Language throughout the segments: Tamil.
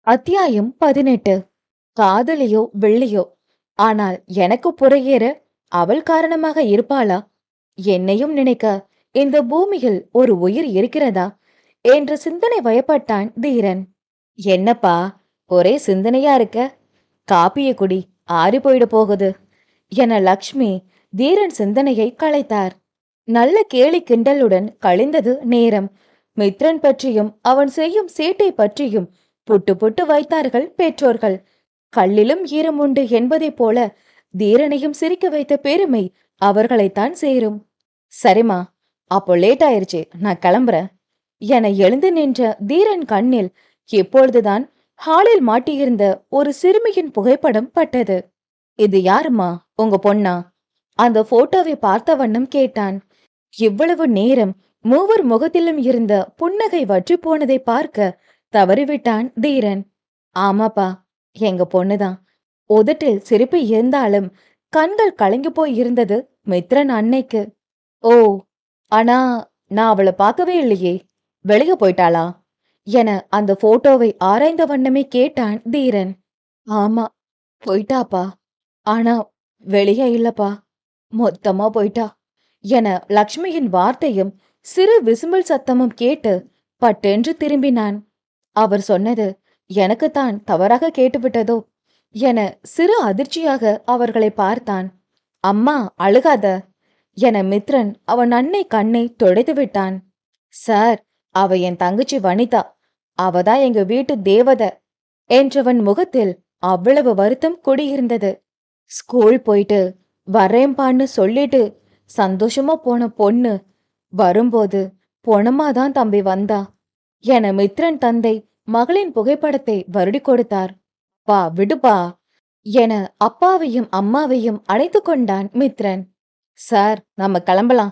அத்தியாயம் 18. காதலியோ வெள்ளியோ, ஆனால் எனக்கு புறையேற அவள் காரணமாக இருப்பாளா? என்னையும் நினைக்க இந்த பூமியில் ஒரு உயிர் இருக்கிறதா என்று சிந்தனை வயப்பட்டான் தீரன். என்னப்பா, ஒரே சிந்தனையா இருக்க? காப்பிய குடி, ஆறி போயிட போகுது என லக்ஷ்மி தீரன் சிந்தனையை களைத்தார். நல்ல கேலி கிண்டலுடன் கழிந்தது நேரம். மித்ரன் பற்றியும் அவன் செய்யும் சேட்டை பற்றியும் புட்டு புட்டு வைத்தார்கள் பெற்றோர்கள். கல்லிலும் ஈரம் உண்டு என்பதைப் போல தீரனையும் சிரிக்க வைத்த பெருமை அவர்களைத்தான் சேரும். சரிம்மா, அப்போ லேட் ஆயிருச்சு, நான் கிளம்புறேன் என எழுந்து நின்ற தீரன் கண்ணில் எப்பொழுதுதான் ஹாலில் மாட்டியிருந்த ஒரு சிறுமியின் புகைப்படம் பட்டது. இது யாருமா, உங்க பொண்ணா? அந்த போட்டோவை பார்த்த வண்ணம் கேட்டான். இவ்வளவு நேரம் மூவர் முகத்திலும் இருந்த புன்னகை வற்றி போனதை பார்க்க தவறிவிட்டான் தீரன். ஆமாப்பா, எங்க பொண்ணுதான். உதட்டில் சிரிப்பு இருந்தாலும் கண்கள் கலங்கி போய் இருந்தது மித்ரன் அன்னைக்கு. ஓ, ஆனா நான் அவளை பார்க்கவே இல்லையே, வெளியே போயிட்டாளா என அந்த போட்டோவை ஆராய்ந்த வண்ணமே கேட்டான் தீரன். ஆமா, போயிட்டாப்பா. ஆனா வெளியே இல்லப்பா, மொத்தமா போயிட்டா என லக்ஷ்மியின் வார்த்தையும் சிறு விசும்பல் சத்தமும் கேட்டு பட்டென்று திரும்பினான். அவர் சொன்னது எனக்குத்தான் தவறாக கேட்டுவிட்டதோ என சிறு அதிர்ச்சியாக அவர்களை பார்த்தான். அம்மா, அழுகாத என மித்ரன் அவன் அன்னை கண்ணை துடைத்து விட்டான். சார், அவ என் தங்கச்சி வனிதா, அவதான் எங்க வீட்டு தேவதை என்றவன் முகத்தில் அவ்வளவு வருத்தம் குடியிருந்தது. ஸ்கூல் போயிட்டு வரேன்பான்னு சொல்லிட்டு சந்தோஷமா போன பொண்ணு வரும்போது பொணமாதான் தம்பி வந்தா என மித்ரன் தந்தை மகளின் புகைப்படத்தை வருடி கொடுத்தார். பா, விடுப்பா என அப்பாவையும் அம்மாவையும் அழைத்து கொண்டான் மித்ரன். சார், நம்ம கிளம்பலாம்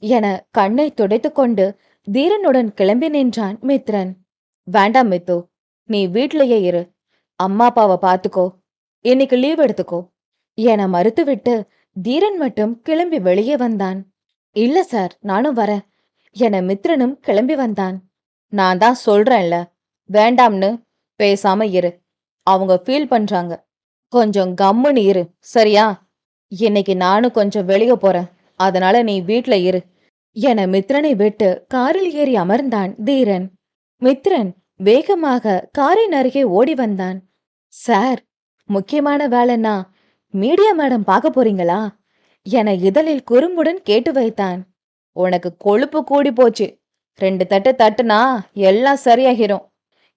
என கண்ணை துடைத்து கொண்டு தீரனுடன் கிளம்பி நின்றான் மித்ரன். வேண்டாம் மித்து, நீ வீட்லயே இரு, அம்மா அப்பாவை பார்த்துக்கோ, இன்னைக்கு லீவ் எடுத்துக்கோ என மறுத்துவிட்டு தீரன் மட்டும் கிளம்பி வெளியே வந்தான். இல்ல சார், நானும் வரேன் என மித்ரனும் கிளம்பி வந்தான். நான் தான் சொல்றேன்ல, வேண்டாம்னு. பேசாம இரு, அவங்க ஃபீல் பண்றாங்க. கொஞ்சம் கம்முன்னு இரு, சரியா? இன்னைக்கு நானும் கொஞ்சம் வெளியே போறேன், அதனால நீ வீட்ல இரு என மித்ரனை விட்டு காரில் ஏறி அமர்ந்தான் தீரன். மித்ரன் வேகமாக காரின் அருகே ஓடி வந்தான். சார், முக்கியமான வேலைன்னா மீடியா மேடம் பார்க்க போறீங்களா என இதழில் குறும்புடன் கேட்டு வைத்தான். உனக்கு கொழுப்பு கூடி போச்சு, 2 தட்டு தட்டுனா எல்லாம் சரியாகிரும்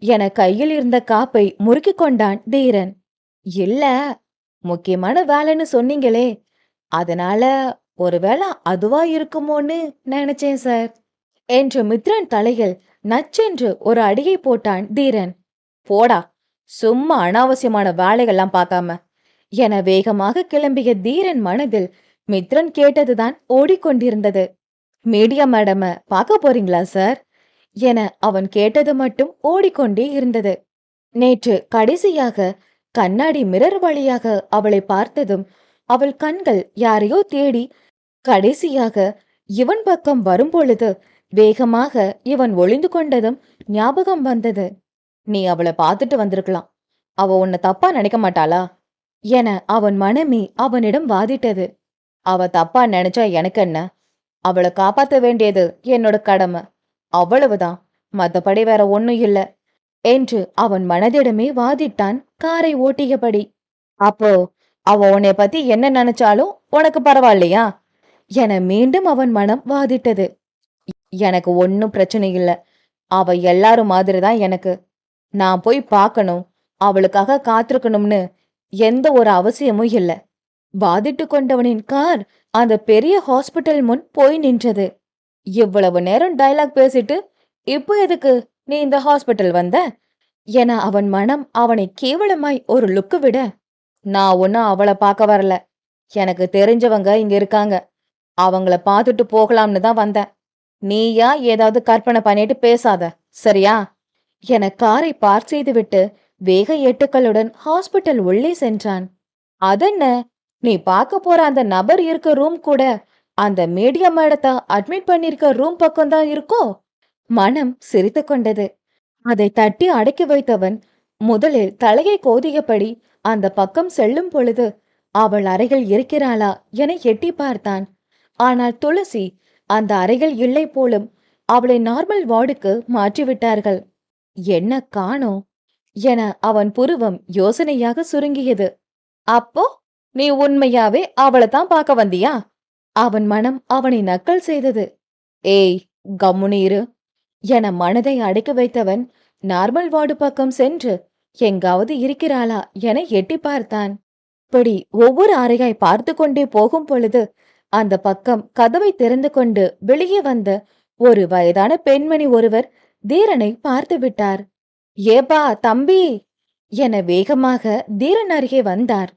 என கையில் இருந்த காப்பை முறுக்கி கொண்டான் தீரன். இல்ல, முக்கியமான வேலைன்னு சொன்னீங்களே, அதனால ஒருவேளை அதுவா இருக்குமோன்னு நினைச்சேன் சார் என்று மித்ரன் தலையில் நச்சென்று ஒரு அடியை போட்டான் தீரன். போடா, சும்மா அனாவசியமான வேலைகள்லாம் பார்க்காம என வேகமாக கிளம்பிய தீரன் மனதில் மித்ரன் கேட்டதுதான் ஓடிக்கொண்டிருந்தது. மீடியா மேடம பார்க்க போறீங்களா சார் என அவன் கேட்டது மட்டும் ஓடிக்கொண்டே இருந்தது. நேற்று கடைசியாக கண்ணாடி மிரர் வழியாக அவளை பார்த்ததும் அவள் கண்கள் யாரையோ தேடி கடைசியாக இவன் பக்கம் வரும்பொழுது வேகமாக இவன் ஒளிந்து கொண்டதும் ஞாபகம் வந்தது. நீ அவளை பார்த்துட்டு வந்திருக்கலாம், அவ உன்னை தப்பா நினைக்க மாட்டாளா என அவன் மனமே அவனிடம் வாதிட்டது. அவ தப்பா நினைச்சா எனக்கு என்ன, அவளை காப்பாத்த வேண்டியது என்னோட கடமை, அவ்வளவுதான், மத்தபடி வேற ஒன்னும் இல்ல என்று அவன் மனதிடமே வாதிட்டான் காரை ஓட்டியபடி. அப்போ அவ உன்னை பத்தி என்ன நினைச்சாலும் உனக்கு பரவாயில்லையா என மீண்டும் அவன் மனம் வாதிட்டது. எனக்கு ஒன்னும் பிரச்சனை இல்ல, அவ எல்லாரும் மாதிரிதான் எனக்கு. நான் போய் பார்க்கணும், அவளுக்காக காத்திருக்கணும்னு எந்த ஒரு அவசியமும் இல்ல. வாதிட்டு கொண்டவனின் கார் அந்த பெரிய ஹாஸ்பிட்டல் முன் போய் நின்றது. இவ்வளவு நேரம் டயலாக் பேசிட்டு இப்போ எதுக்கு நீ இந்த ஹாஸ்பிட்டல் வந்த என அவன் மனம் அவனை கேவலமாய் ஒரு லுக்கு விட, நான் ஒன்னும் அவளை பார்க்க வரல, எனக்கு தெரிஞ்சவங்க இங்க இருக்காங்க, அவங்கள பார்த்துட்டு போகலாம்னு தான் வந்தேன். நீயா ஏதாவது கற்பனை பண்ணிட்டு பேசாத, சரியா என காரை பார்க் செய்துவிட்டு வேக எட்டுக்களுடன் ஹாஸ்பிட்டல் உள்ளே சென்றான். அதென்ன, நீ பார்க்க போற அந்த நபர் இருக்க ரூம் கூட அந்த மீடியா மேடத்தை அட்மிட் பண்ணிருக்க ரூம் பக்கம்தான் இருக்கோ? மனம் சிரித்து கொண்டது. அதை தட்டி அடக்கி வைத்தவன் முதலில் தலையை கோதியபடி அந்த பக்கம் செல்லும் பொழுது அவள் அறைகள் இருக்கிறாளா என எட்டி பார்த்தான். ஆனால் துளசி அந்த அறைகள் இல்லை போலும். அவளை நார்மல் வார்டுக்கு மாற்றிவிட்டார்கள். என்ன காணோம் என அவன் புருவம் யோசனையாக சுருங்கியது. அப்போ நீ உண்மையாவே அவளை தான் பார்க்க வந்தியா? அவன் மனம் அவனை நக்கல் செய்தது. ஏய், கம்முனு இரு என மனதை அடக்கி வைத்தவன் நார்மல் வார்டு பக்கம் சென்று எங்காவது இருக்கிறாளா என எட்டி பார்த்தான். இப்படி ஒவ்வொரு அறையாய் பார்த்து கொண்டே போகும் பொழுது அந்த பக்கம் கதவை திறந்து கொண்டு வெளியே வந்த ஒரு வயதான பெண்மணி ஒருவர் தீரனை பார்த்து விட்டார். ஏப்பா தம்பி என வேகமாக தீரன் அருகே வந்தார்.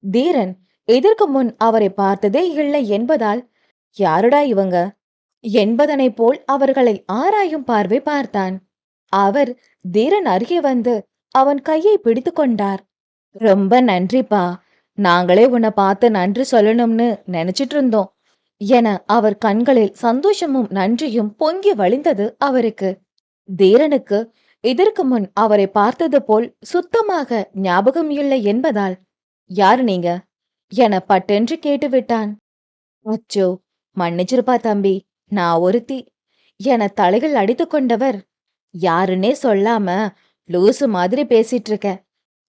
தீரன் இதற்கு முன் அவரை பார்த்ததே இல்லை என்பதால் யாருடா இவங்க என்பதனை போல் அவர்களை ஆராயும் பார்வை பார்த்தான். அவர் தீரன் அருகே வந்து அவன் கையை பிடித்து கொண்டார். ரொம்ப நன்றிப்பா, நாங்களே உன்னை பார்த்து நன்றி சொல்லணும்னு நினைச்சிட்டு இருந்தோம் என அவர் கண்களில் சந்தோஷமும் நன்றியும் பொங்கி வழிந்தது அவருக்கு. தீரனுக்கு இதற்கு முன் அவரை பார்த்தது போல் சுத்தமாக ஞாபகம் இல்லை என்பதால் யாரு நீங்க என பட்டென்று கேட்டுவிட்டான். அச்சோ, மன்னிச்சிருப்பா தம்பி, நான் ஒருத்தி என தலைகள் அடித்து கொண்டவர், யாருன்னே சொல்லாம லூசு மாதிரி பேசிட்டு இருக்க.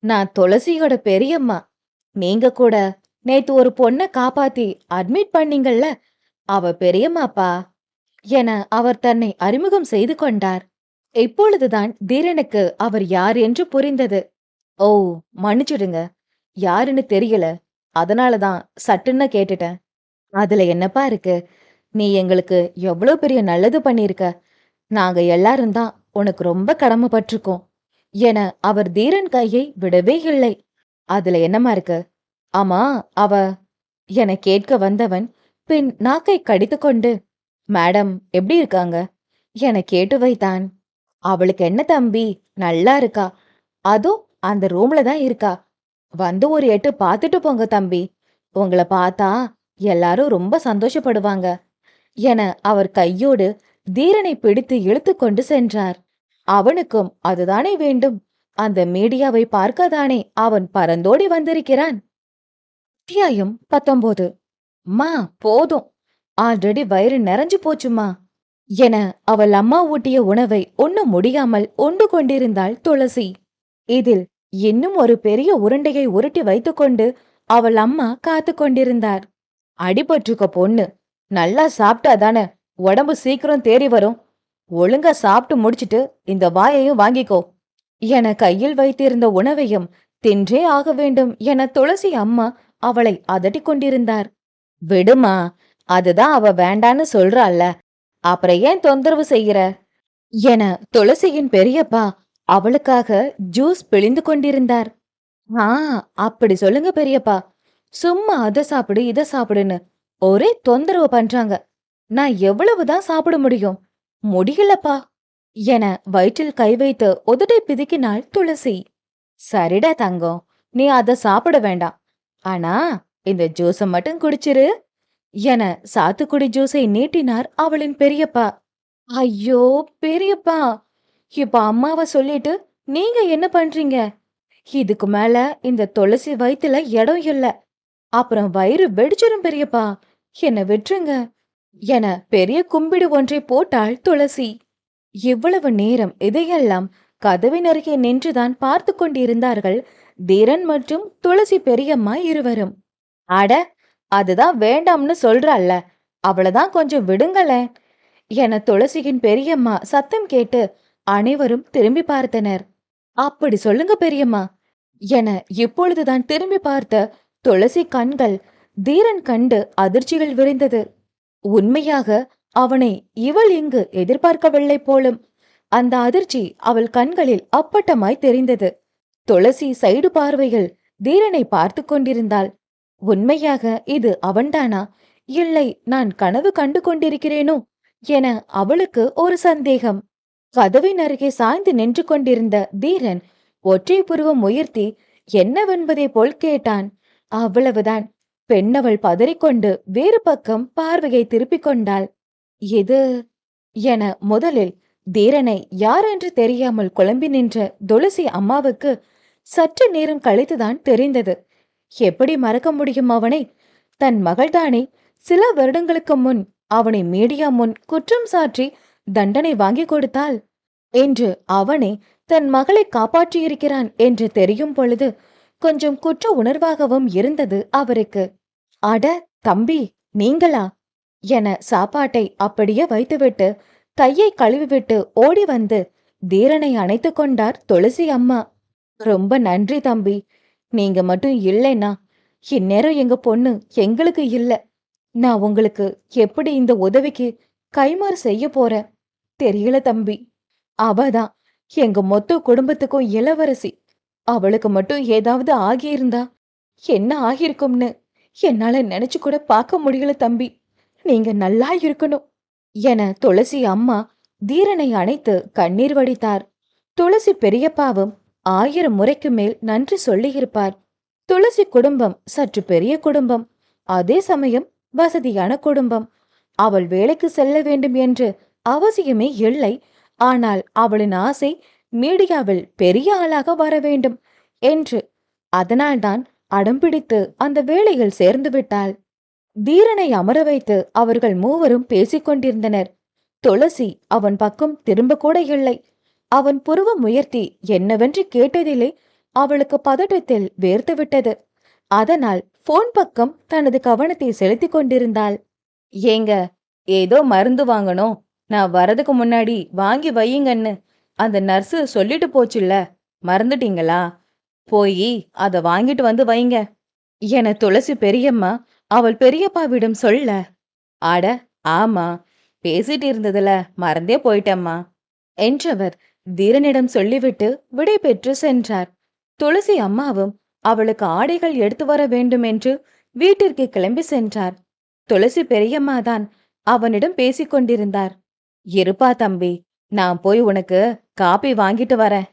நான் துளசியோட பெரியம்மா. நீங்க கூட நேத்து ஒரு பொண்ணை காப்பாத்தி அட்மிட் பண்ணீங்கல்ல, அவ பெரியம்மாப்பா என அவர் தன்னை அறிமுகம் செய்து கொண்டார். இப்பொழுதுதான் தீரனுக்கு அவர் யார் என்று புரிந்தது. ஓ, மன்னிச்சுடுங்க, யாருன்னு தெரியல, அதனாலதான் சட்டுன்னு கேட்டுட்டேன். அதுல என்னப்பா இருக்கு? நீ எங்களுக்கு எவ்வளவு பெரிய நல்லது பண்ணிருக்க. நாங்க எல்லாரும் தான் உனக்கு ரொம்ப கடமைப்பட்டிருக்கோம் என அவர் தீரன் கையை விடவே இல்லை. அதுல என்னமா இருக்கு? ஆமா, அவ என கேட்க வந்தவன் பின் நாக்கை கடித்து கொண்டு, மேடம் எப்படி இருக்காங்க என கேட்டு வைத்தான். அவளுக்கு என்ன தம்பி, நல்லா இருக்கா. அதோ அந்த ரூம்ல தான் இருக்கா. வந்து ஒரு எட்டு பார்த்துட்டு போங்க தம்பி. உங்களை பார்த்தா எல்லாரும் ரொம்ப சந்தோஷப்படுவாங்க என அவர் கையோடு தீரனை பிடித்து இழுத்து கொண்டு சென்றார். அவனுக்கும் அதுதானே வேண்டும். அந்த மீடியாவை பார்க்கதானே அவன் பறந்தோடி வந்திருக்கிறான். அத்தியாயம் 19. மா போதும், ஆல்ரெடி வயிறு நிறைஞ்சு போச்சுமா என அவள் அம்மா ஊட்டிய உணவை உண்ண முடியாமல் உண்டு கொண்டிருந்தாள் துளசி. இதில் இன்னும் ஒரு பெரிய உருண்டையை உருட்டி வைத்துக்கொண்டு அவள் அம்மா காத்து கொண்டிருந்தார். அடிபட்டுருக்க பொண்ணு, நல்லா சாப்பிட்டாதானே உடம்பு சீக்கிரம் தேறி வரும். ஒழுங்கா சாப்பிட்டு முடிச்சிட்டு இந்த வாயையும் வாங்கிக்கோ என கையில் வைத்திருந்த உணவையும் தின்றே ஆக வேண்டும் என துளசி அம்மா அவளை அதட்டி கொண்டிருந்தார். விடுமா, அதுதான் அவ வேண்டான்னு சொல்றாள்ல, அப்புறம் ஏன் தொந்தரவு செய்கிற என துளசியின் பெரியப்பா அவளுக்காக ஜூஸ் பிழிந்து கொண்டிருந்தார். ஆ, அப்படி சொல்லுங்க பெரியப்பா. சும்மா அதை சாப்பிடு இதை சாப்பிடுன்னு ஒரே தொந்தரவு பண்றாங்க. நான் எவ்வளவுதான் சாப்பிட முடியும்? முடியலப்பா என வயிற்றில் கை வைத்து உதட்டை பிதுக்கினாள் துளசி. சரிடா தங்கம், நீ அதை சாப்பிட வேண்டாம். ஆனா இந்த ஜூஸை மட்டும் குடிச்சிரு என சாத்துக்குடி ஜூஸை நீட்டினார் அவளின் பெரியப்பா. ஐயோ பெரியப்பா, இப்ப அம்மாவை சொல்லிட்டு நீங்க என்ன பண்றீங்க? இதுக்கு மேல இந்த துளசி வயித்துல இடம் இல்ல. அப்புறம் வயிறு வெடிச்சிரும் பெரியப்பா, என்ன விட்டுருங்க என பெரிய கும்பிடு ஒன்றை போட்டாள் துளசி. இவ்வளவு நேரம் இதையெல்லாம் கதவின் அருகே நின்றுதான் பார்த்து கொண்டிருந்தார்கள் தீரன் மற்றும் துளசி பெரியம்மா இருவரும். அட, அதுதான் வேண்டாம்னு சொல்றாள்ல, அவளதான் கொஞ்சம் விடுங்களேன் என துளசியின் பெரியம்மா சத்தம் கேட்டு அனைவரும் திரும்பி பார்த்தனர். அப்படி சொல்லுங்க பெரியம்மா என இப்பொழுதுதான் திரும்பி பார்த்த துளசி கண்கள் தீரன் கண்டு அதிர்ச்சிகள் விரிந்தது. உண்மையாக அவனை இவள் இங்கு எதிர்பார்க்கவில்லை போலும். அந்த அதிர்ச்சி அவள் கண்களில் அப்பட்டமாய் தெரிந்தது. துளசி சைடு பார்வையில் தீரனை பார்த்து கொண்டிருந்தாள். உண்மையாக இது அவன்தானா, இல்லை நான் கனவு கண்டு கொண்டிருக்கிறேனோ என அவளுக்கு ஒரு சந்தேகம். கதவின் அருகே சாய்ந்து நின்று கொண்டிருந்த தீரன் ஒற்றை புருவம் உயர்த்தி என்னவென்பதை போல் கேட்டான். அவ்வளவுதான். பெண்ணவள் பதறிக்கொண்டு வேறு பக்கம் பார்வையை திருப்பிக் கொண்டாள். எது என முதலில் தீரனை யார் என்று தெரியாமல் குழம்பி நின்ற துளசி அம்மாவுக்கு சற்று நேரம் கழித்துதான் தெரிந்தது. எப்படி மறக்க முடியும் அவனை? தன் மகள்தானே சில வருடங்களுக்கு முன் அவனை மீடியா முன் குற்றம் சாற்றி தண்டனை வாங்கி கொடுத்தாள் என்று அவனே தன் மகளை காப்பாற்றியிருக்கிறான் என்று தெரியும் பொழுது கொஞ்சம் குற்ற உணர்வாகவும் இருந்தது அவருக்கு. அட தம்பி, நீங்களா என சாப்பாட்டை அப்படியே வைத்துவிட்டு கையை கழுவிவிட்டு ஓடி வந்து தீரனை அணைத்து கொண்டார் துளசி அம்மா. ரொம்ப நன்றி தம்பி, நீங்க மட்டும் இல்லைன்னா இந்நேரம் எங்க பொண்ணு எங்களுக்கு இல்ல. நான் உங்களுக்கு எப்படி இந்த உதவிக்கு கைமாறு செய்ய போறேன் தெரியல தம்பி. அவதான் எங்க மொத்த குடும்பத்துக்கும் இளவரசி. அவளுக்கு மட்டும் ஏதாவது ஆகியிருந்தா என்ன ஆகியிருக்கும்னு என்னால நினைச்சு கூட பார்க்க முடியல தம்பி. நீங்க நல்லா இருக்கணும் என துளசி அம்மா தீரனை அணைத்து கண்ணீர் வடித்தார். துளசி பெரியப்பாவும் 1000 முறைக்கு மேல் நன்றி சொல்லியிருப்பார். துளசி குடும்பம் சற்று பெரிய குடும்பம், அதே சமயம் வசதியான குடும்பம். அவள் வேலைக்கு செல்ல வேண்டும் என்று அவசியமே இல்லை. ஆனால் அவளின் ஆசை மீடியாவில் பெரிய ஆளாக வர வேண்டும் என்று. அதனால்தான் அடம்பிடித்து அந்த வேலையில் சேர்ந்து விட்டாள். தீரனை அமர வைத்து அவர்கள் மூவரும் பேசிக்கொண்டிருந்தனர். துளசி அவன் பக்கம் திரும்ப கூட இல்லை. அவன் புருவம் உயர்த்தி என்னவென்று கேட்டதிலே அவளுக்கு பதட்டத்தில் வேர்த்து விட்டது. அதனால் போன் பக்கம் தனது கவனத்தை செலுத்திக் கொண்டிருந்தாள். ஏங்க, ஏதோ மருந்து வாங்கணும், நான் வரதுக்கு முன்னாடி வாங்கி வையுங்கன்னு அந்த நர்ஸு சொல்லிட்டு போச்சுல்ல, மறந்துட்டீங்களா? போய் அதை வாங்கிட்டு வந்து வைங்க என துளசி பெரியம்மா அவள் பெரியப்பாவிடம் சொல்ல, அட ஆமா, பேசிட்டு இருந்ததுல மறந்தே போயிட்டம்மா என்றவர் தீரனிடம் சொல்லிவிட்டு விடை பெற்று சென்றார். துளசி அம்மாவும் அவளுக்கு ஆடைகள் எடுத்து வர வேண்டும் என்று வீட்டிற்கு கிளம்பி சென்றார். துளசி பெரியம்மாதான் அவனிடம் பேசிக்கொண்டிருந்தார். இருப்பா தம்பி, நான் போய் உனக்கு காப்பி வாங்கிட்டு வரேன்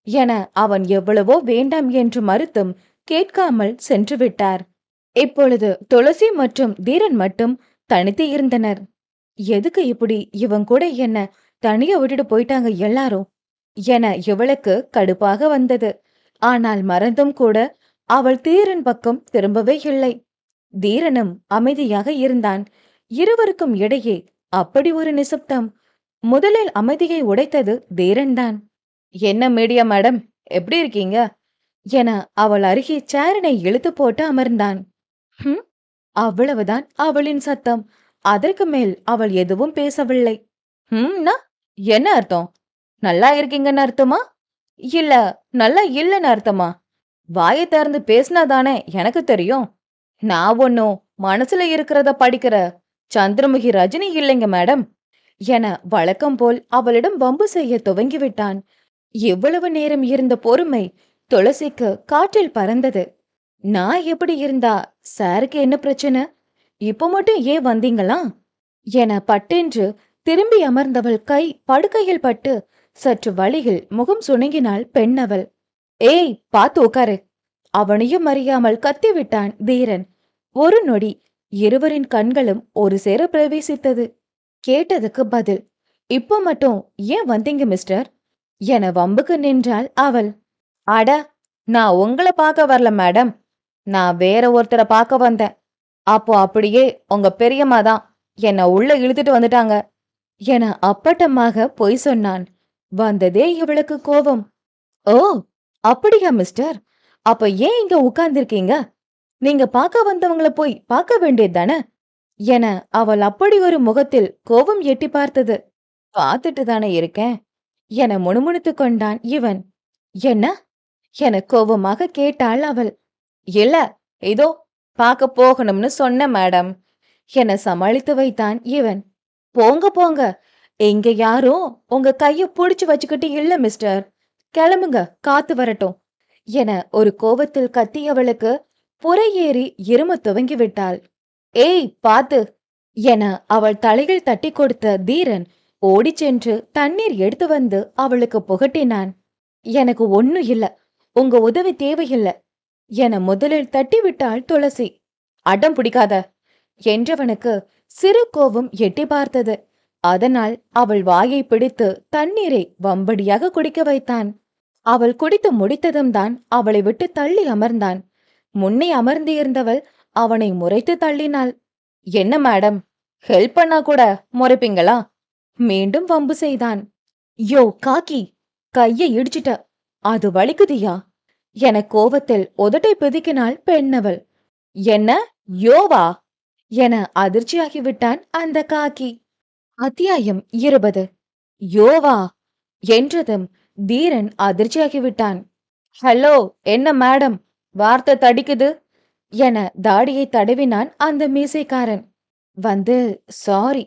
என அவன் எவ்வளவோ வேண்டாம் என்று மறுத்தும் கேட்காமல் சென்று விட்டார். இப்பொழுது துளசி மற்றும் தீரன் மட்டும் தனித்து இருந்தனர். எதுக்கு இப்படி இவன் கூட என்ன தனியா விட்டுட்டு போயிட்டாங்க எல்லாரும் என இவளுக்கு கடுப்பாக வந்தது. ஆனால் மறந்தும் கூட அவள் தீரன் பக்கம் திரும்பவே இல்லை. தீரனும் அமைதியாக இருந்தான். இருவருக்கும் இடையே அப்படி ஒரு நிசப்தம். முதலில் அமைதியை உடைத்தது தீரன்தான். என்ன மீடியா மேடம், எப்படி இருக்கீங்க என அவள் அருகே சேரனை இழுத்து போட்டு அமர்ந்தான். அவ்வளவுதான் அவளின் சத்தம். அதற்கு மேல் அவள் எதுவும் பேசவில்லை. என்ன அர்த்தம்? நல்லா இருக்கீங்கன்னு அர்த்தமா இல்ல நல்லா இல்லைன்னு அர்த்தமா? வாயை திறந்து பேசினாதானே எனக்கு தெரியும். நான் ஒன்னும் மனசுல இருக்கிறத படிக்கிற சந்திரமுகி ரஜினி இல்லைங்க மேடம் என வழக்கம் போல் அவளிடம் வம்பு செய்ய துவங்கிவிட்டான். எவ்வளவு நேரம் இருந்த பொறுமை துளசிக்கு காற்றில் பறந்தது. நான் எப்படி இருந்தா சாருக்கு என்ன பிரச்சனை? இப்ப மட்டும் ஏன் வந்தீங்களா என பட்டென்று திரும்பி அமர்ந்தவள் கை படுக்கையில் பட்டு சற்று வழியில் முகம் சுணங்கினாள் பெண் அவள். ஏய், பார்த்து உட்காரு அவனையும் அறியாமல் கத்திவிட்டான் தீரன். ஒரு நொடி இருவரின் கண்களும் ஒரு சேர பிரவேசித்தது. கேட்டதுக்கு பதில், இப்ப மட்டும் ஏன் வந்தீங்க மிஸ்டர் என வம்புக்கு நின்றாள் அவள். அட, நான் உங்களை பார்க்க வரல மேடம், நான் வேற ஒருத்தரை பார்க்க வந்தேன். அப்போ அப்படியே உங்க பெரியம்மா தான் என்னை உள்ள இழுத்துட்டு வந்துட்டாங்க என அப்பட்டமாக பொய் சொன்னான். வந்ததே இவளுக்கு கோபம். ஓ, அப்படியா மிஸ்டர்? அப்ப ஏன் இங்க உட்கார்ந்திருக்கீங்க? நீங்க பார்க்க வந்தவங்களை போய் பார்க்க வேண்டியது தானே என அவள் அப்படி ஒரு முகத்தில் கோபம் எட்டி பார்த்தது. பார்த்துட்டு தானே இருக்கேன் என முணுமுணுத்து கொண்டான் இவன். என்ன என கோபமாக கேட்டாள் அவள். இல்ல, இதோ பார்க்க போகணும்னு சொன்ன மேடம் என சமாளித்து வைத்தான் இவன். போங்க போங்க, எங்க யாரும் உங்க கைய புடிச்சு வச்சுக்கிட்டு இல்ல மிஸ்டர், கிளம்புங்க, காத்து வரட்டும் என ஒரு கோபத்தில் கத்தியவளுக்கு புறையேறி இரும துவங்கி விட்டாள். ஏய் பாத்து என அவள் தலையில் தட்டி கொடுத்த தீரன் ஓடி சென்று தண்ணீர் எடுத்து வந்து அவளுக்கு புகட்டினான். எனக்கு ஒன்னும் இல்ல, உங்க உதவி தேவையில்ல என முதலில் தட்டிவிட்டாள் துளசி. அடம் பிடிக்காத என்றவனுக்கு சிறு கோபம் எட்டி பார்த்தது. அதனால் அவள் வாயை பிடித்து தண்ணீரை வம்படியாக குடிக்க வைத்தான். அவள் குடித்து முடித்ததும் தான் அவளை விட்டு தள்ளி அமர்ந்தான். முன்னே அமர்ந்திருந்தவள் அவனை முறைத்து தள்ளினாள். என்ன மேடம், ஹெல்ப் பண்ணா கூட முறைப்பீங்களா? மீண்டும் வம்பு செய்தான். யோ காக்கி, கையை இடிச்சிட்ட, அது வலிக்குதியா என கோவத்தில் உதட்டை பிதுக்கினாள் பெண்ணவள். என்ன யோவா என அதிர்ச்சியாகிவிட்டான் அந்த காக்கி. அத்தியாயம் 20. யோவா என்றதும் தீரன் அதிர்ச்சியாகிவிட்டான். ஹலோ, என்ன மேடம், வார்த்தை தடிக்குது என தாடியை தடவினான் அந்த மீசைக்காரன். வந்து சாரி,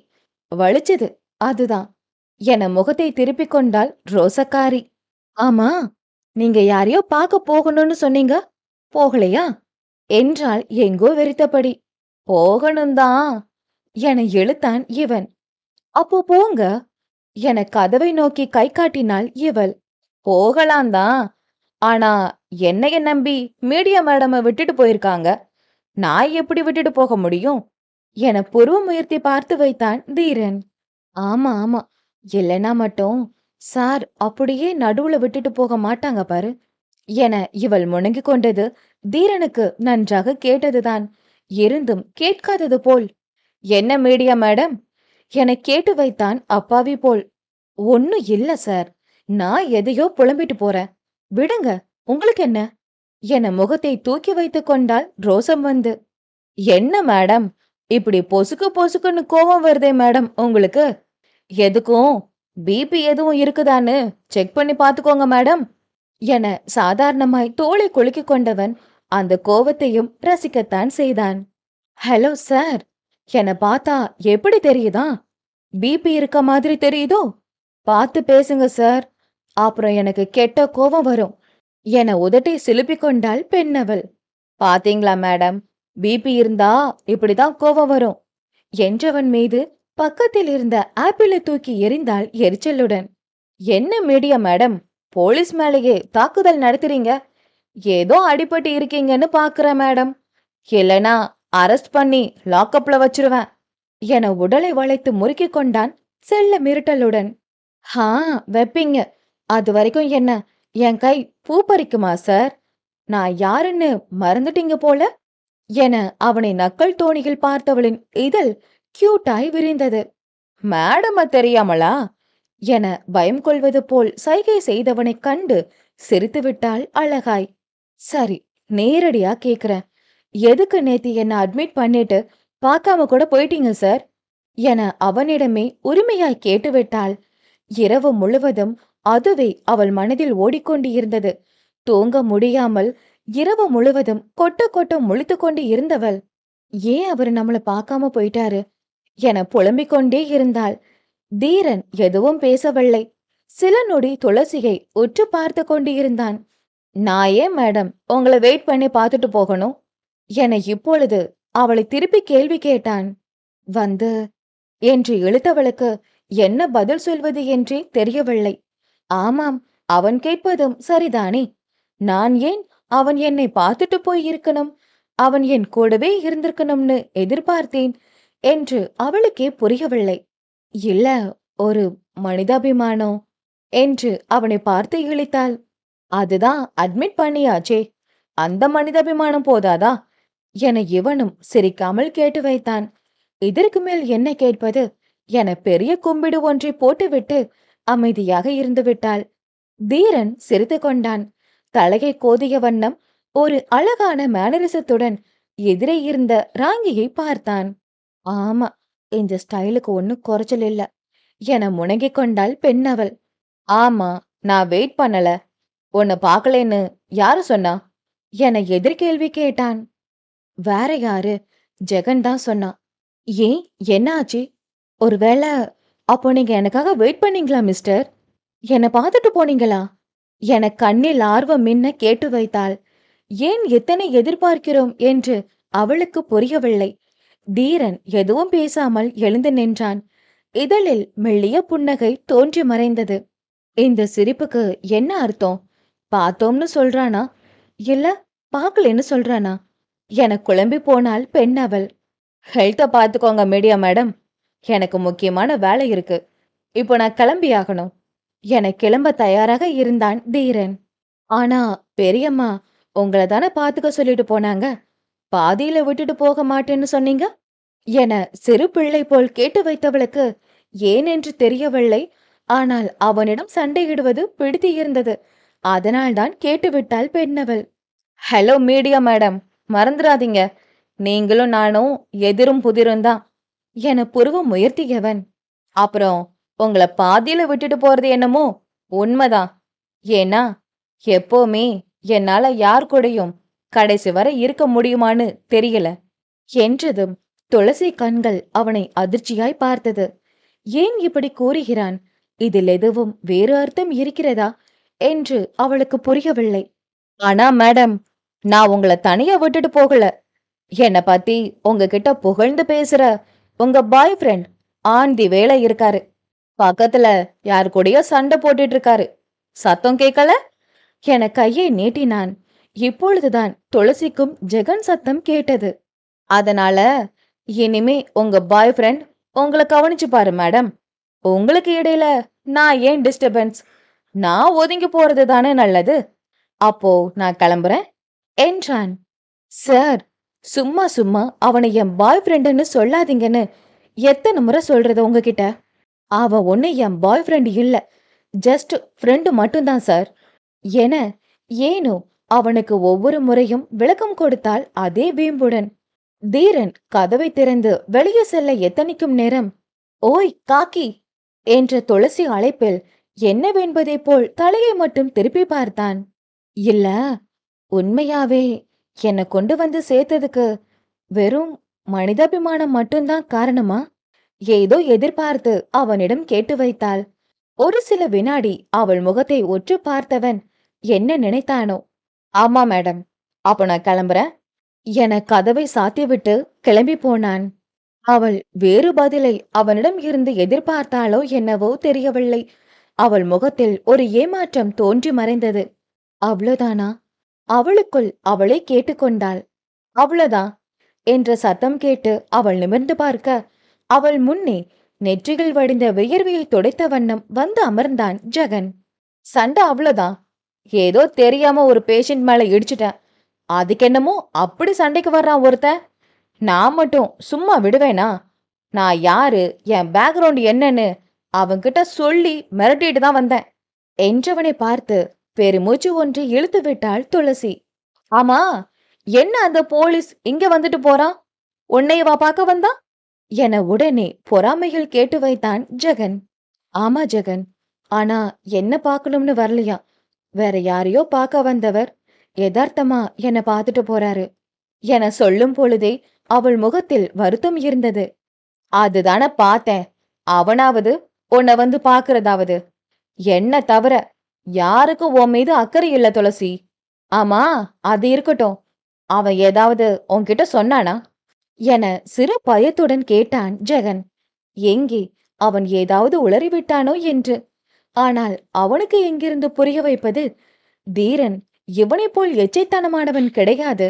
வலிச்சது அதுதான் என முகத்தை திருப்பிக் கொண்டாள் ரோசக்காரி. ஆமா, நீங்க யாரையோ பார்க்க போகணும்னு சொன்னீங்க, போகலையா என்றாள் எங்கோ வெறித்தபடி. போகணும்தான் என இழுத்தான் இவன். அப்போ போங்க என கதவை நோக்கி கை காட்டினாள் இவள். போகலாம்தான், ஆனா என்னைய நம்பி மீடியா மேடம விட்டுட்டு போயிருக்காங்க, நான் எப்படி விட்டுட்டு போக முடியும் என புருவம் உயர்த்தி பார்த்து வைத்தான் தீரன். ஆமா ஆமா, இல்லைன்னா மட்டும் சார் அப்படியே நடுவுல விட்டுட்டு போக மாட்டாங்க பாரு என இவள் முணங்கிக் கொண்டது தீரனுக்கு நன்றாக கேட்டதுதான். இருந்தும் கேட்காதது போல், என்ன மீடியா மேடம் என கேட்டு வைத்தான் அப்பாவி போல். ஒன்னும் இல்ல சார், நான் எதையோ புலம்பிட்டு போறேன், விடுங்க, உங்களுக்கு என்ன என முகத்தை தூக்கி வைத்துக் கொண்டாள் ரோசம் வந்து. என்ன மேடம், இப்படி பொசுக்கு பொசுக்குன்னு கோபம் வருதே மேடம் உங்களுக்கு? எதுக்கும் பிபி எதுவும் இருக்குதான்னு செக் பண்ணி பாத்துக்கோங்க மேடம் என சாதாரணமாய் தோளை குலுக்கிக் கொண்டவன் அந்த கோவத்தையும் ரசிக்கத்தான் செய்தான். ஹலோ சார் என பார்த்தா எப்படி தெரியுதா? பிபி இருக்க மாதிரி தெரியுதோ? பார்த்து பேசுங்க சார், அப்புறம் எனக்கு கெட்ட கோபம் வரும் என உதட்டை சிலுப்பிக் கொண்டாள் பெண்ணவள். பாத்தீங்களா மேடம், பிபி இருந்தா இப்படிதான் கோபம் வரும் என்றவன் மீது பக்கத்தில் இருந்த ஆப்பிளை தூக்கி எறிந்தாள் எரிச்சலுடன். என்ன மீடியா மேடம், போலீஸ் மேலேயே தாக்குதல் நடத்துறீங்க? ஏதோ அடிபட்டு இருக்கீங்கன்னு பாக்குறேன் மேடம், இல்லனா அரெஸ்ட் பண்ணி லாக்அப்ல வச்சிருவேன் என உடலை வளைத்து முறுக்கிக் கொண்டான் செல்ல மிரட்டலுடன். ஹா, வெப்பீங்க, அது வரைக்கும் என்ன என் கை பூ பறிக்குமா சார்? நான் யாருன்னு மறந்துட்டீங்க போல என அவனை நக்கல் தோணியில் பார்த்தவளின் இதழ் கியூட்டாய் விரிந்தது. மேடம தெரியாமலா என பயம் கொள்வது போல் சைகை செய்தவனைக் கண்டு சிரித்துவிட்டாள் அழகாய். சரி, நேரடியா கேக்குறேன், எதுக்கு நேத்து என்ன அட்மிட் பண்ணிட்டு பார்க்காம கூட போயிட்டீங்க சார் என அவனிடமே உரிமையாய் கேட்டுவிட்டாள். இரவு முழுவதும் அதுவே அவள் மனதில் ஓடிக்கொண்டு இருந்தது. தூங்க முடியாமல் இரவு முழுவதும் கொட்ட கொட்ட முழித்து கொண்டு இருந்தவள், ஏன் அவர் நம்மள பார்க்காம போயிட்டாரு என புலம்பிக் கொண்டே இருந்தாள். தீரன் எதுவும் பேசவில்லை. சில நொடி துளசியை உற்று பார்த்து கொண்டு இருந்தான். நான் ஏன் மேடம் உங்களை வெயிட் பண்ணி பார்த்துட்டு போகணும் என இப்பொழுது அவளை திருப்பி கேள்வி கேட்டான். வந்து என்று இழுத்தவளுக்கு என்ன பதில் சொல்வது என்றே தெரியவில்லை. ஆமாம், அவன் கேட்பதும் சரிதானே, நான் ஏன் அவன் என்னை பார்த்துட்டு போய் இருக்கணும், அவன் என் கூடவே இருந்திருக்கணும்னு எதிர்பார்த்தேன் என்று அவளுக்கே புரியவில்லை. இல்ல, ஒரு மனிதாபிமானம் என்று அவனை பார்த்து இழித்தாள். அதுதான் அட்மிட் பண்ணியாச்சே, அந்த மனிதாபிமானம் போதாதா என இவனும் சிரிக்காமல் கேட்டு வைத்தான். இதற்கு மேல் என்ன கேட்பது என பெரிய கும்பிடு ஒன்றை போட்டுவிட்டு அமைதியாக இருந்து விட்டாள். தீரன் சிரித்து கொண்டான். தலையை கோதிய வண்ணம் ஒரு அழகான மேனரிசத்துடன் எதிரே இருந்த ராங்கியை பார்த்தான். ஆமா, இந்த ஸ்டைலுக்கு ஒன்னும் குறைச்சல் இல்ல என முணங்கிக் கொண்டாள் பெண்ணவள். ஆமா, நான் வெயிட் பண்ணல, உன்னை பார்க்கலேன்னு யாரு சொன்னா என எதிர்கேள்வி கேட்டான். வேற யாரு, ஜெகன் தான் சொன்னான். ஏன், என்ன ஆச்சு? ஒருவேளை அப்போ நீங்க எனக்காக வெயிட் பண்ணீங்களா மிஸ்டர், என்னை பார்த்துட்டு போனீங்களா என கண்ணில் ஆர்வம் மின்ன கேட்டு வைத்தாள். ஏன் எத்தனை எதிர்பார்க்கிறோம் என்று அவளுக்கு புரியவில்லை. தீரன் எதுவும் பேசாமல் எழுந்து நின்றான். இதழில் மெல்லிய புன்னகை தோன்றி மறைந்தது. இந்த சிரிப்புக்கு என்ன அர்த்தம்? பார்த்தோம்னு சொல்றானா இல்ல பார்க்கலன்னு சொல்றானா என குழம்பி போனாள் பெண் அவள். ஹெல்த்த பார்த்துக்கோங்க மீடியா மேடம், எனக்கு முக்கியமான வேலை இருக்கு. இப்போ நான் கிளம்பியாகணும். என கிளம்ப தயாராக இருந்தான் தீரன். ஆனா பெரியம்மா உங்களை தானே பாத்துக்க சொல்லிட்டு போனாங்க. பாதியில விட்டுட்டு போக மாட்டேன்னு சொன்னீங்க என சிறு பிள்ளை போல் கேட்டு வைத்தவளுக்கு ஏன் என்று தெரியவில்லை. ஆனால் அவனிடம் சண்டையிடுவது பிடித்து இருந்தது. அதனால்தான் கேட்டுவிட்டாள் பெண்ணவள். ஹலோ மீடியா மேடம், மறந்துடாதீங்க, நீங்களும் நானும் எதிரும் புதிரும் தான் என புருவம் உயர்த்தியவன். அப்புறம் உங்களை பாதியில விட்டுட்டு போறது என்னமோ உண்மைதான். ஏன்னா எப்பவுமே என்னால யார் கூடயும் கடைசி வரை இருக்க முடியுமான்னு தெரியல என்றதும் துளசி கண்கள் அவனை அதிர்ச்சியாய் பார்த்தது. ஏன் இப்படி கூறுகிறான்? இதில் எதுவும் வேறு அர்த்தம் இருக்கிறதா என்று அவளுக்கு புரியவில்லை. ஆனா மேடம், நான் உங்களை தனியா விட்டுட்டு போகல. என்னை பத்தி உங்ககிட்ட புகழ்ந்து பேசுற உங்க பாய் ஃப்ரெண்ட் ஆன் தி வேலை இருக்காரு. பக்கத்துல யார் கூடயோ சண்டை போட்டுட்டு இருக்காரு. சத்தம் கேட்கல என கையை நீட்டினான். இப்பொழுதுதான் துளசிக்கும் ஜெகன் சத்தம் கேட்டது. அதனால இனிமே உங்க பாய் ஃப்ரெண்ட் உங்களை கவனிச்சு பாரு மேடம். உங்களுக்கு இடையில நான் ஏன் டிஸ்டர்பன்ஸ்? நான் ஒதுங்கி போறது தானே நல்லது. அப்போ நான் கிளம்புறேன் என்றான். சார், சும்மா சும்மா அவனை என் பாய் ஃப்ரெண்டுன்னு சொல்லாதீங்கன்னு எத்தனை முறை சொல்றது உங்ககிட்ட? அவன் ஒண்ணு என் பாய் ஃப்ரெண்ட் இல்ல, ஜஸ்ட் ஃப்ரெண்டு மட்டும்தான் சார் என ஏனோ அவனுக்கு ஒவ்வொரு முறையும் விளக்கம் கொடுத்தால் அதே வீம்புடன். தீரன் கதவை திறந்து வெளியே செல்ல எத்தனிக்கும் நேரம், ஓய் காக்கி என்ற துளசி அழைப்பில் என்னவென்பதை போல் தலையை மட்டும் திருப்பி பார்த்தான். இல்ல, உண்மையாவே என்னை கொண்டு வந்து சேர்த்ததுக்கு வெறும் மனிதாபிமானம் மட்டும்தான் காரணமா? ஏதோ எதிர்பார்த்து அவனிடம் கேட்டு வைத்தாள். ஒரு சில வினாடி அவள் முகத்தை ஒற்று பார்த்தவன் என்ன நினைத்தானோ. ஆமா மேடம், அப்ப நான் கிளம்புறேன் என கதவை சாத்திவிட்டு கிளம்பி போனான். அவள் வேறு பதிலை அவனிடம் இருந்து எதிர்பார்த்தாளோ என்னவோ தெரியவில்லை. அவள் முகத்தில் ஒரு ஏமாற்றம் தோன்றி மறைந்தது. அவ்வளவுதானா? அவளுக்குள் அவளை கேட்டுக்கொண்டாள். அவ்வளவுதான் என்ற சத்தம் கேட்டு அவள் நிமிர்ந்து பார்க்க அவள் முன்னே நெற்றிகள் வடிந்த வியர்வையை துடைத்த வண்ணம் வந்து அமர்ந்தான் ஜெகன். சண்டை அவ்வளவுதான். ஏதோ தெரியாம ஒரு பேஷண்ட் மேல இடிச்சுட்டேன். அதுக்கென்னமோ அப்படி சண்டைக்கு வர்றான் ஒருத்தன். நான் மட்டும் சும்மா விடுவேனா? நான் யாரு, என் பேக்ரவுண்ட் என்னன்னு அவன்கிட்ட சொல்லி மிரட்டிட்டு தான் வந்தேன் என்றவனை பார்த்து பெருமூச்சு ஒன்று இழுத்து விட்டாள் துளசி. ஆமா, என்ன அந்த போலீஸ் இங்க வந்துட்டு போறான்? உன்னையவா பார்க்க வந்தான் என உடனே பொறாமையில் கேட்டு வைத்தான் ஜெகன். ஆமா ஜெகன், ஆனா என்ன பார்க்கணும்னு வரலையா, வேற யாரையோ பார்க்க வந்தவர் யதார்த்தமா என்ன பார்த்துட்டு போறாரு என சொல்லும் பொழுதே அவள் முகத்தில் வருத்தம் இருந்தது. அதுதானே பார்த்தேன். அவனாவது உன்னை வந்து பாக்குறதாவது. என்ன தவிர யாருக்கும் உன் மீது அக்கறை இல்ல துளசி. ஆமா, அது இருக்கட்டும், அவன் ஏதாவது உன்கிட்ட சொன்னானா என சிறு பயத்துடன் கேட்டான் ஜெகன். எங்கே அவன் ஏதாவது உளறிவிட்டானோ என்று. ஆனால் அவனுக்கு எங்கிருந்து புரிய வைப்பது? தீரன் இவனை போல் எச்சைத்தனமானவன் கிடையாது.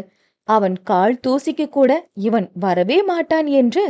அவன் கால் தூசிக்கு கூட இவன் வரவே மாட்டான் என்று